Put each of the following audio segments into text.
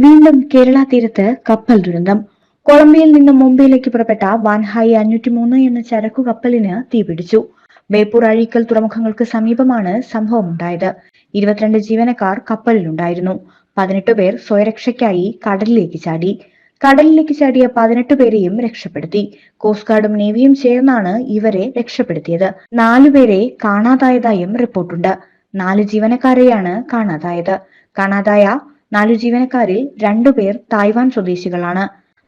വീണ്ടും കേരള തീരത്ത് കപ്പൽ ദുരന്തം. കൊളംബിയയിൽ നിന്നും മുംബൈയിലേക്ക് പുറപ്പെട്ട വാൻഹായി 503 എന്ന ചരക്കു കപ്പലിന് തീപിടിച്ചു. ബേപ്പൂർ അഴീക്കൽ തുറമുഖങ്ങൾക്ക് സമീപമാണ് സംഭവമുണ്ടായത്. 22 ജീവനക്കാർ കപ്പലിലുണ്ടായിരുന്നു. 18 പേർ സ്വയരക്ഷയ്ക്കായി കടലിലേക്ക് ചാടി. കടലിലേക്ക് ചാടിയ 18 പേരെയും രക്ഷപ്പെടുത്തി. കോസ്റ്റ് ഗാർഡും നേവിയും ചേർന്നാണ് ഇവരെ രക്ഷപ്പെടുത്തിയത്. 4 പേരെ കാണാതായതായും റിപ്പോർട്ടുണ്ട്. 4 ജീവനക്കാരെയാണ് കാണാതായത്. കാണാതായ 4 ജീവനക്കാരിൽ 2 പേർ തായ്വാൻ സ്വദേശികളാണ്.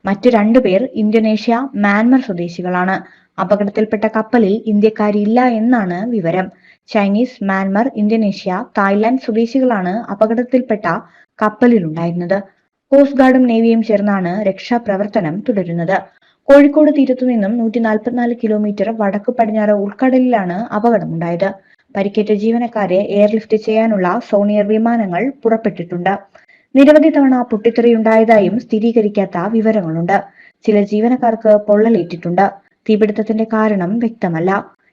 മറ്റ് 2 പേർ ഇന്തോനേഷ്യ, മ്യാൻമർ സ്വദേശികളാണ്. അപകടത്തിൽപ്പെട്ട കപ്പലിൽ ഇന്ത്യക്കാരില്ല എന്നാണ് വിവരം. ചൈനീസ്, മ്യാൻമർ, ഇന്തോനേഷ്യ, തായ്ലാന്റ് സ്വദേശികളാണ് അപകടത്തിൽപ്പെട്ട കപ്പലിലുണ്ടായിരുന്നത്. കോസ്റ്റ് ഗാർഡും നേവിയും ചേർന്നാണ് രക്ഷാപ്രവർത്തനം തുടരുന്നത്. കോഴിക്കോട് തീരത്തു നിന്നും 144 കിലോമീറ്റർ വടക്കു പടിഞ്ഞാറ് ഉൾക്കടലിലാണ് അപകടമുണ്ടായത്. പരിക്കേറ്റ ജീവനക്കാരെ എയർലിഫ്റ്റ് ചെയ്യാനുള്ള സോണിയർ വിമാനങ്ങൾ പുറപ്പെട്ടിട്ടുണ്ട്. നിരവധി തവണ പൊട്ടിത്തെറിയുണ്ടായതായും സ്ഥിരീകരിക്കാത്ത വിവരങ്ങളുണ്ട്. ചില ജീവനക്കാർക്ക് പൊള്ളലേറ്റിട്ടുണ്ട്. തീപിടുത്തത്തിന്റെ കാരണം വ്യക്തമല്ല.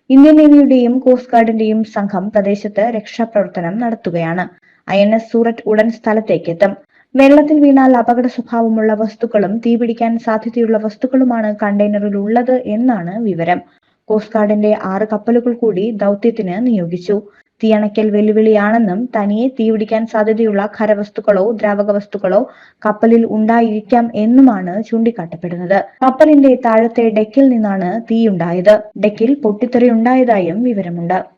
ഇന്ത്യൻ നേവിയുടെയും കോസ്റ്റ് ഗാർഡിന്റെയും സംഘം പ്രദേശത്ത് രക്ഷാപ്രവർത്തനം നടത്തുകയാണ്. INS സൂററ്റ് ഉടൻ സ്ഥലത്തേക്കെത്തും. വെള്ളത്തിൽ വീണാൽ അപകട സ്വഭാവമുള്ള വസ്തുക്കളും തീപിടിക്കാൻ സാധ്യതയുള്ള വസ്തുക്കളുമാണ് കണ്ടെയ്നറിൽ ഉള്ളത് എന്നാണ് വിവരം. കോസ്റ്റ് ഗാർഡിന്റെ 6 കപ്പലുകൾ കൂടി ദൗത്യത്തിന് നിയോഗിച്ചു. തീയണയ്ക്കൽ വെല്ലുവിളിയാണെന്നും തനിയെ തീപിടിക്കാൻ സാധ്യതയുള്ള ഖരവസ്തുക്കളോ ദ്രാവക വസ്തുക്കളോ കപ്പലിൽ ഉണ്ടായിരിക്കാം എന്നുമാണ് ചൂണ്ടിക്കാട്ടപ്പെടുന്നത്. കപ്പലിന്റെ താഴത്തെ ഡെക്കിൽ നിന്നാണ് തീയുണ്ടായത്. ഡെക്കിൽ പൊട്ടിത്തെറിയുണ്ടായതായും വിവരമുണ്ട്.